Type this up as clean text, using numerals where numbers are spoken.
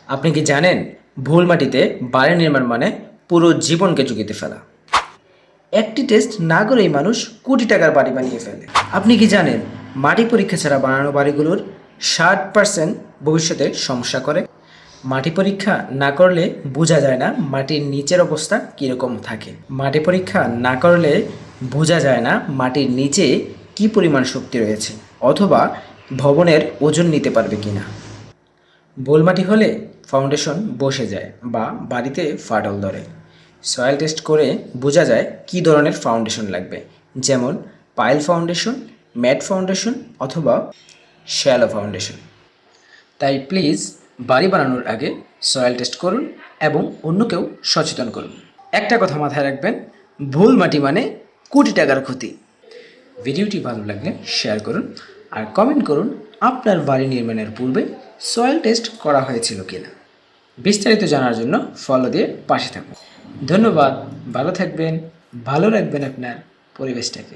আপনি কি জানেন ভুল মাটিতে বাড়ি নির্মাণ মানে পুরো জীবনকে ঝুঁকিতে ফেলা? একটি টেস্ট না করেই মানুষ কোটি টাকার বাড়ি বানিয়ে ফেলে। আপনি কি জানেন মাটি পরীক্ষা ছাড়া বানানো বাড়িগুলোর 60% ভবিষ্যতে সমস্যা করে? মাটি পরীক্ষা না করলে বোঝা যায় না মাটির নিচের অবস্থা কীরকম থাকে। মাটি পরীক্ষা না করলে বোঝা যায় না মাটির নিচে কী পরিমাণ শক্তি রয়েছে, অথবা ভবনের ওজন নিতে পারবে কিনা। বোল মাটি হলে ফাউন্ডেশন বসে যায় বা বাড়িতে ফাটল ধরে। সয়েল টেস্ট করে বোঝা যায় কী ধরনের ফাউন্ডেশন লাগবে, যেমন পাইল ফাউন্ডেশন, ম্যাট ফাউন্ডেশন অথবা শ্যালো ফাউন্ডেশন। তাই প্লিজ বাড়ি বানানোর আগে সয়েল টেস্ট করুন এবং অন্যকেও সচেতন করুন। একটা কথা মাথায় রাখবেন, ভুল মাটি মানে কোটি টাকার ক্ষতি। ভিডিওটি ভালো লাগলে শেয়ার করুন আর কমেন্ট করুন আপনার বাড়ি নির্মাণের পূর্বে সয়েল টেস্ট করা হয়েছিল কিনা। বিস্তারিত জানার জন্য ফলো দিয়ে পাশে থাকুন। ধন্যবাদ। ভালো থাকবেন, ভালো রাখবেন আপনার পরিবেশটাকে।